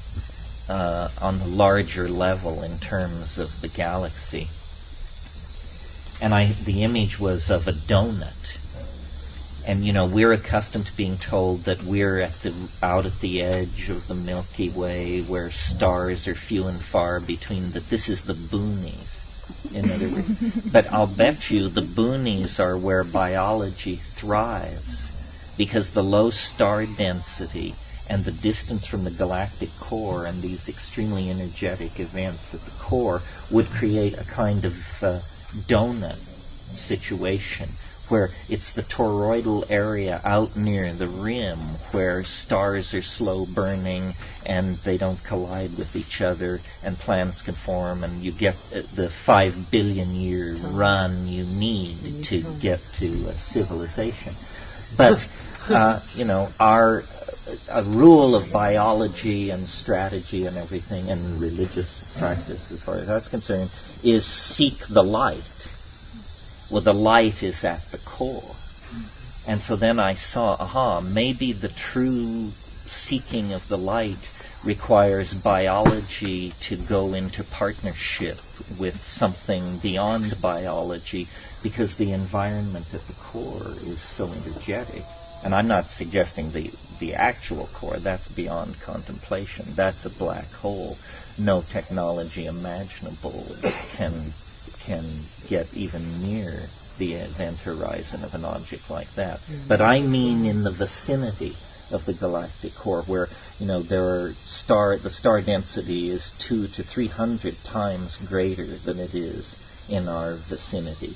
on the larger level in terms of the galaxy. And the image was of a donut. And we're accustomed to being told that we're out at the edge of the Milky Way, where stars are few and far between. That this is the boonies, in other words. But I'll bet you the boonies are where biology thrives, because the low star density and the distance from the galactic core and these extremely energetic events at the core would create a kind of donut situation, where it's the toroidal area out near the rim where stars are slow burning and they don't collide with each other and planets can form, and you get the 5 billion year run you need to get to civilization. But a rule of biology and strategy and everything, and religious practice as far as that's concerned, is seek the light. Well, the light is at the core. And so then I saw, maybe the true seeking of the light requires biology to go into partnership with something beyond biology, because the environment at the core is so energetic. And I'm not suggesting the actual core. That's beyond contemplation. That's a black hole. No technology imaginable can get even near the event horizon of an object like that. But I mean in the vicinity of the galactic core, where the star density is 200 to 300 times greater than it is in our vicinity.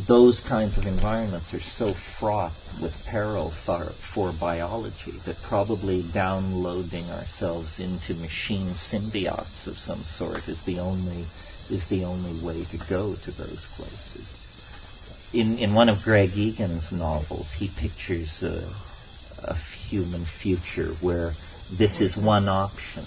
Those kinds of environments are so fraught with peril for biology that probably downloading ourselves into machine symbiotes of some sort is the only way to go to those places. In one of Greg Egan's novels, he pictures a human future where this is one option.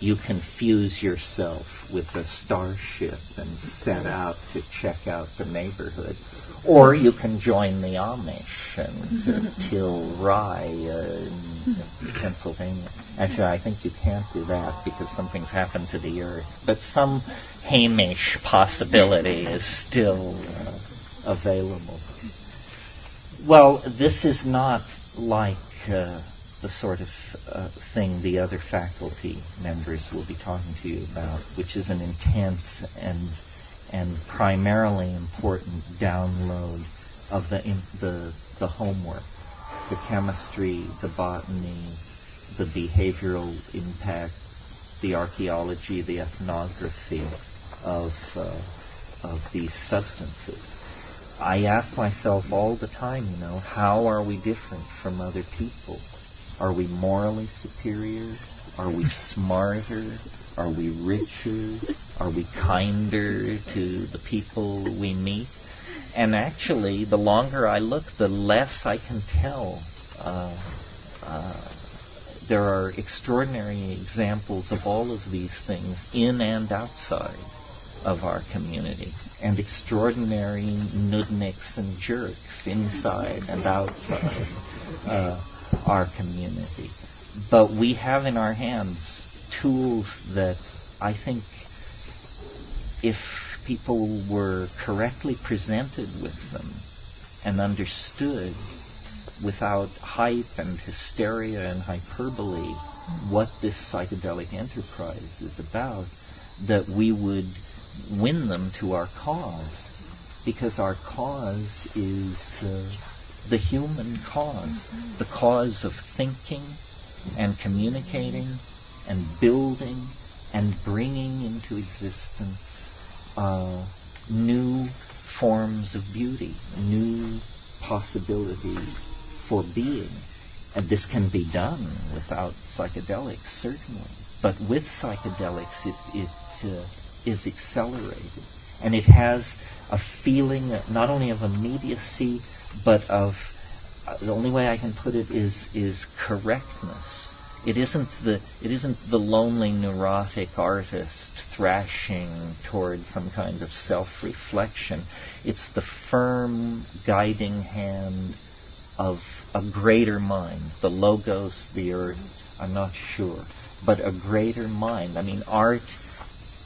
You can fuse yourself with a starship and set out to check out the neighborhood. Or you can join the Amish and till rye in Pennsylvania. Actually, I think you can't do that because something's happened to the Earth. But some Hamish possibility is still available. Well, this is not like the sort of thing the other faculty members will be talking to you about, which is an intense and primarily important download of the homework, the chemistry, the botany, the behavioral impact, the archaeology, the ethnography of these substances. I ask myself all the time, how are we different from other people? Are we morally superior? Are we smarter? Are we richer? Are we kinder to the people we meet? And actually, the longer I look, the less I can tell. There are extraordinary examples of all of these things in and outside of our community, and extraordinary nudniks and jerks inside and outside our community. But we have in our hands tools that I think, if people were correctly presented with them and understood without hype and hysteria and hyperbole what this psychedelic enterprise is about, that we would win them to our cause, because our cause is the human cause, the cause of thinking and communicating and building and bringing into existence new forms of beauty, new possibilities for being. And this can be done without psychedelics, certainly. But with psychedelics, it is accelerated. And it has a feeling not only of immediacy, but of, the only way I can put it is correctness. It isn't the lonely neurotic artist thrashing toward some kind of self-reflection. It's the firm guiding hand of a greater mind, the logos, the earth, I'm not sure, but a greater mind. I mean,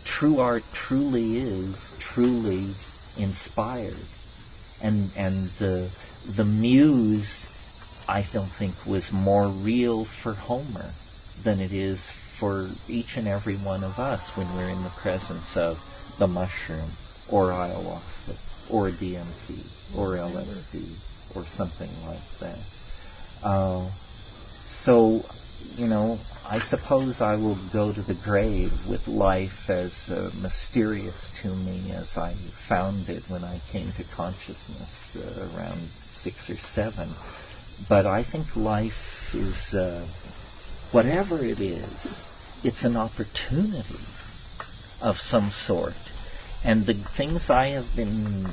true art truly is truly inspired. And the muse, I don't think, was more real for Homer than it is for each and every one of us when we're in the presence of the mushroom, or ayahuasca, or DMT, or LSD, or something like that. So, I suppose I will go to the grave with life as mysterious to me as I found it when I came to consciousness around 6 or 7. But I think life is, whatever it is, it's an opportunity of some sort. And the things I have been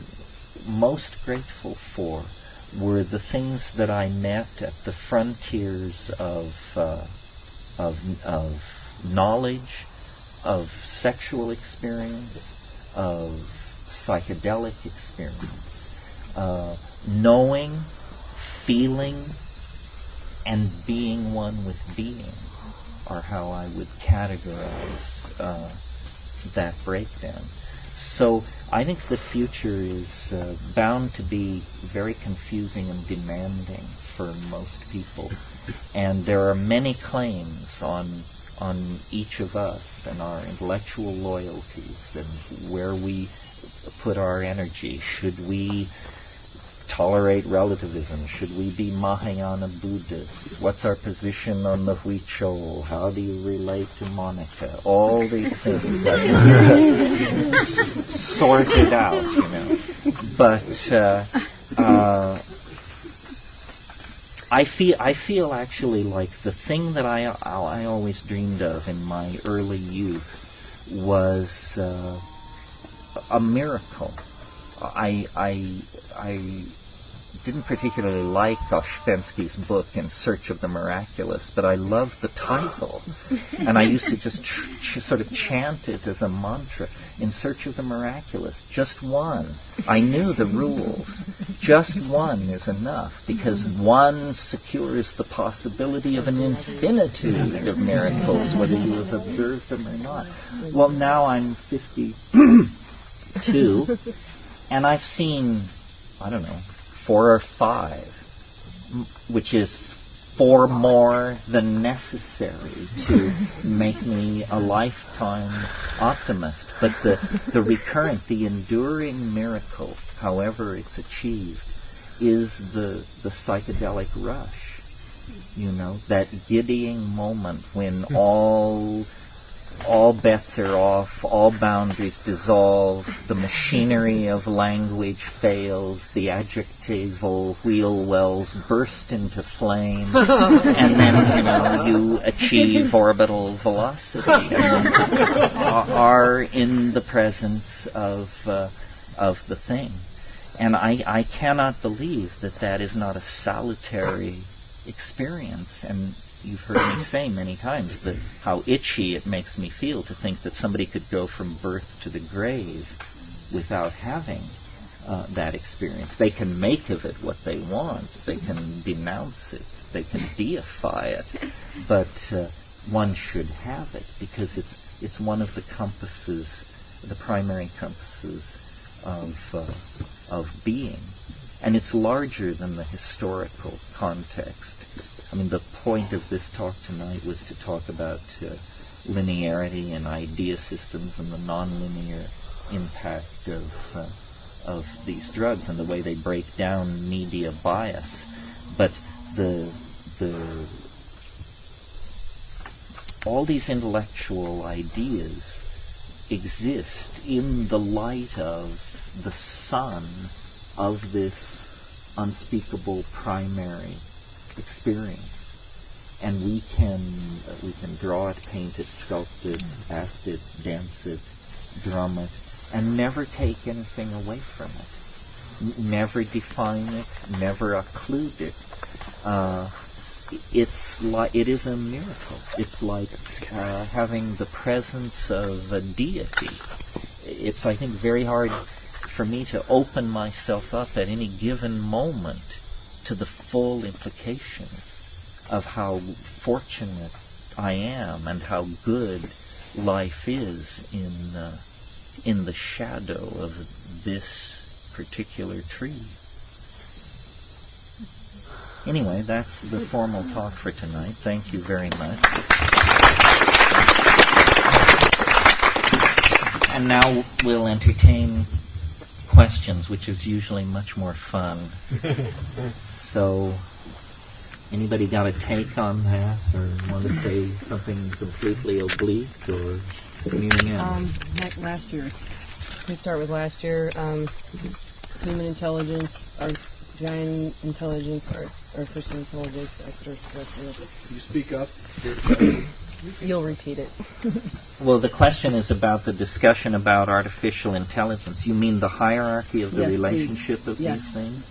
most grateful for were the things that I met at the frontiers of knowledge, of sexual experience, of psychedelic experience, knowing, feeling, and being one with being are how I would categorize that breakdown. So I think the future is bound to be very confusing and demanding for most people. And there are many claims on each of us and our intellectual loyalties and where we put our energy. Should we tolerate relativism? Should we be Mahayana Buddhists? What's our position on the Huichol? How do you relate to Monica? All these things that can be sorted out, But I feel actually like the thing that I always dreamed of in my early youth was a miracle. I didn't particularly like Ouspensky's book In Search of the Miraculous, but I loved the title, and I used to just sort of chant it as a mantra. In Search of the Miraculous, just one. I knew the rules. Just one is enough, because one secures the possibility of an infinitude of miracles, whether you have observed them or not. Well, now I'm 52, and I've seen, 4 or 5, which is 4 more than necessary to make me a lifetime optimist. But the recurrent, the enduring miracle, however it's achieved, is the psychedelic rush. That giddying moment when all all bets are off, all boundaries dissolve, the machinery of language fails, the adjectival wheel wells burst into flame, and then, you achieve orbital velocity, and are in the presence of the thing. And I cannot believe that is not a salutary experience. And you've heard me say many times that how itchy it makes me feel to think that somebody could go from birth to the grave without having that experience. They can make of it what they want. They can denounce it. They can deify it. But one should have it because it's one of the compasses, the primary compasses of being. And it's larger than the historical context. I mean, the point of this talk tonight was to talk about linearity and idea systems and the nonlinear impact of these drugs and the way they break down media bias. But all these intellectual ideas exist in the light of the sun of this unspeakable primary experience, and we can draw it, paint it, sculpt it, act it, dance it, drum it, and never take anything away from it, never define it, never occlude it. It is a miracle. It's like having the presence of a deity. It's, I think, very hard for me to open myself up at any given moment to the full implications of how fortunate I am and how good life is in the shadow of this particular tree. Anyway, that's the formal talk for tonight. Thank you very much. And now we'll entertain questions, which is usually much more fun. So, anybody got a take on that, or want to say something completely oblique, or anything else? Last year. We start with last year. Human intelligence, or giant intelligence, or artificial intelligence, extraterrestrial. Can you speak up? You'll repeat it. Well, the question is about the discussion about artificial intelligence. You mean the hierarchy of the Yes, relationship please. of Yes. these things?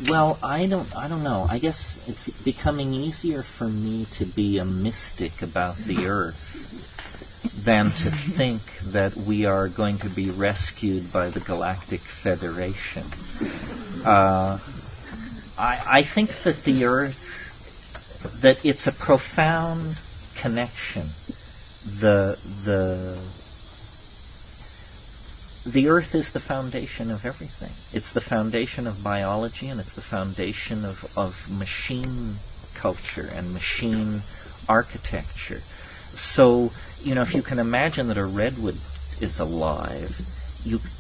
Well, I don't know. I guess it's becoming easier for me to be a mystic about the Earth than to think that we are going to be rescued by the Galactic Federation. I think that the Earth, that it's a profound connection. The Earth is the foundation of everything. It's the foundation of biology, and it's the foundation of machine culture and machine architecture. So, if you can imagine that a redwood is alive,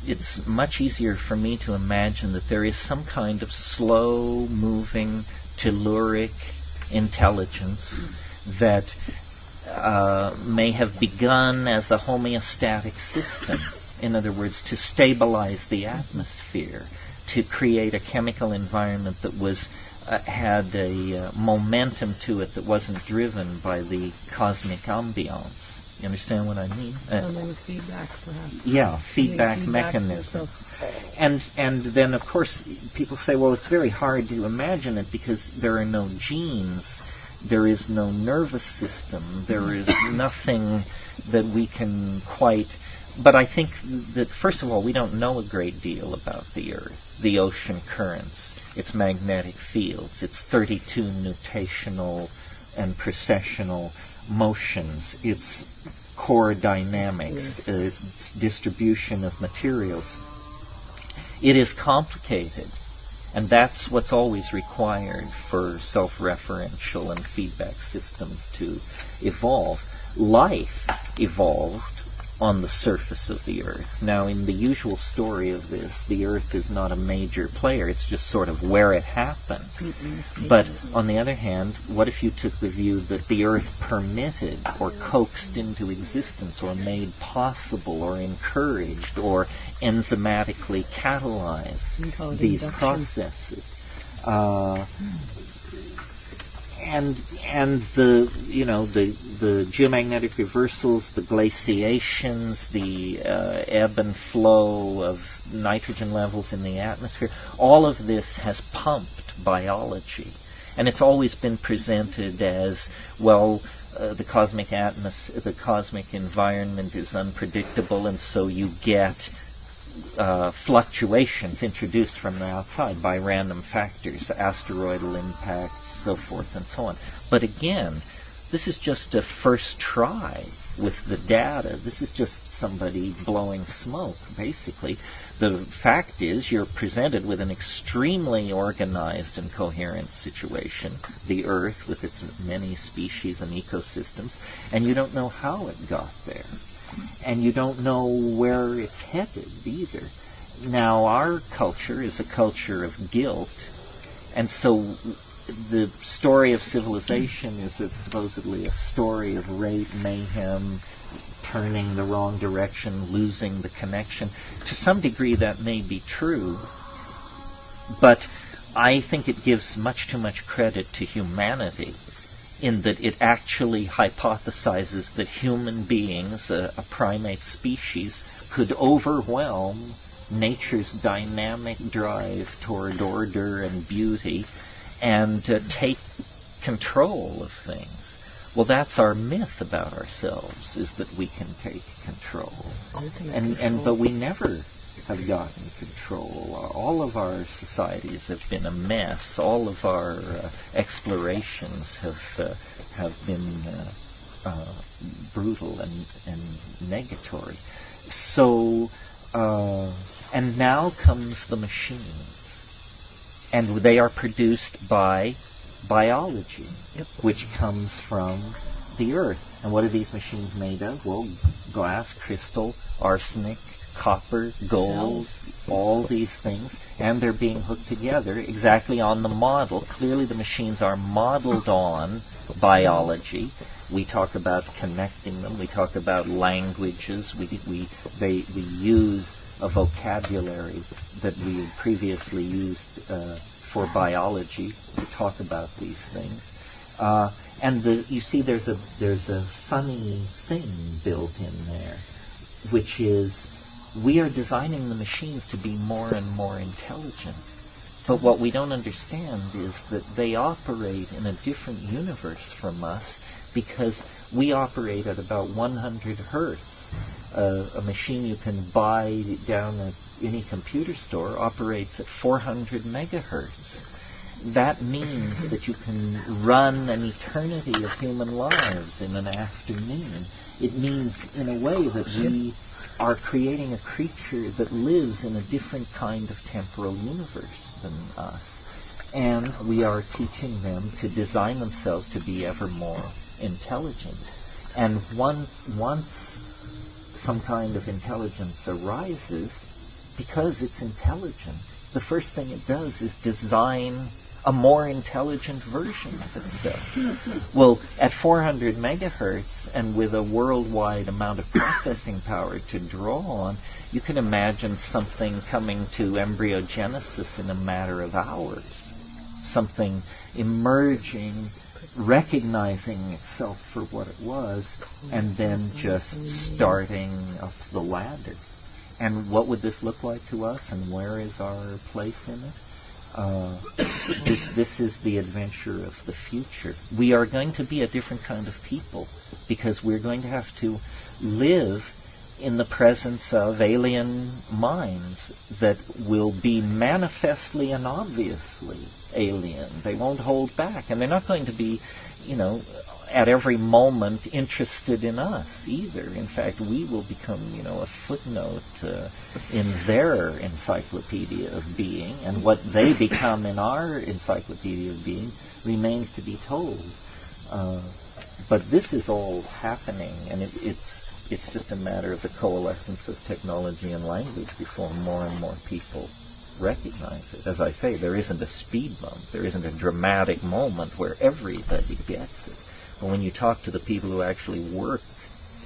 it's much easier for me to imagine that there is some kind of slow-moving, telluric intelligence that may have begun as a homeostatic system. In other words, to stabilize the atmosphere, to create a chemical environment that had a momentum to it that wasn't driven by the cosmic ambiance. You understand what I mean? Something with feedback, perhaps. Yeah, feedback mechanism. And then, of course, people say, well, it's very hard to imagine it because there are no genes, there is no nervous system, there is nothing that we can quite... But I think that, first of all, we don't know a great deal about the Earth, the ocean currents, its magnetic fields, its 32 nutational and precessional motions, its core dynamics, its distribution of materials. It is complicated, and that's what's always required for self-referential and feedback systems to evolve. Life evolved on the surface of the Earth. Now, in the usual story of this, the Earth is not a major player. It's just sort of where it happened. But on the other hand, what if you took the view that the Earth permitted or coaxed into existence or made possible or encouraged or enzymatically catalyzed these processes? And the geomagnetic reversals, the glaciations, the ebb and flow of nitrogen levels in the atmosphere, all of this has pumped biology. And it's always been presented as, well, the cosmic environment is unpredictable, and so you get fluctuations introduced from the outside by random factors, asteroidal impacts, so forth and so on. But again, this is just a first try with the data. This is just somebody blowing smoke, basically. The fact is, you're presented with an extremely organized and coherent situation, the Earth with its many species and ecosystems, and you don't know how it got there. And you don't know where it's headed either. Now, our culture is a culture of guilt, and so the story of civilization is supposedly a story of rape, mayhem, turning the wrong direction, losing the connection. To some degree that may be true, but I think it gives much too much credit to humanity in that it actually hypothesizes that human beings, a primate species, could overwhelm nature's dynamic drive toward order and beauty and take control of things. Well, that's our myth about ourselves, is that we can take control. But we never have gotten control. All of our societies have been a mess. All of our explorations have been brutal and negatory. So, and now comes the machines. And they are produced by biology, which comes from the Earth. And what are these machines made of? Well, glass, crystal, arsenic, copper, gold, all these things, and they're being hooked together exactly on the model. Clearly the machines are modeled on biology. We talk about connecting them. We talk about languages. We use a vocabulary that we had previously used for biology to talk about these things. And you see there's a funny thing built in there, which is we are designing the machines to be more and more intelligent. But what we don't understand is that they operate in a different universe from us because we operate at about 100 hertz. A machine you can buy down at any computer store operates at 400 megahertz. That means that you can run an eternity of human lives in an afternoon. It means, in a way, that we are creating a creature that lives in a different kind of temporal universe than us. And we are teaching them to design themselves to be ever more intelligent. And once some kind of intelligence arises, because it's intelligent, the first thing it does is design a more intelligent version of itself. Well, at 400 megahertz and with a worldwide amount of processing power to draw on, you can imagine something coming to embryogenesis in a matter of hours. Something emerging, recognizing itself for what it was, and then just starting up the ladder. And what would this look like to us, and where is our place in it? This is the adventure of the future. We are going to be a different kind of people because we're going to have to live in the presence of alien minds that will be manifestly and obviously alien. They won't hold back, and they're not going to be, at every moment interested in us either. In fact, we will become, a footnote in their encyclopedia of being, and what they become in our encyclopedia of being remains to be told. But this is all happening, and it's it's just a matter of the coalescence of technology and language before more and more people recognize it. As I say, there isn't a speed bump. There isn't a dramatic moment where everybody gets it. But when you talk to the people who actually work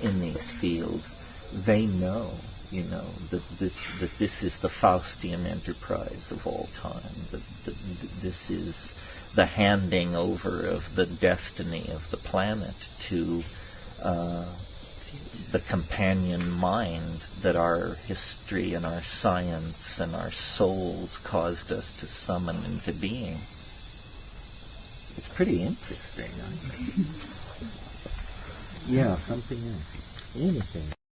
in these fields, they know, that this is the Faustian enterprise of all time. That this is the handing over of the destiny of the planet to the companion mind that our history and our science and our souls caused us to summon into being. It's pretty interesting. Yeah, something else. Anything.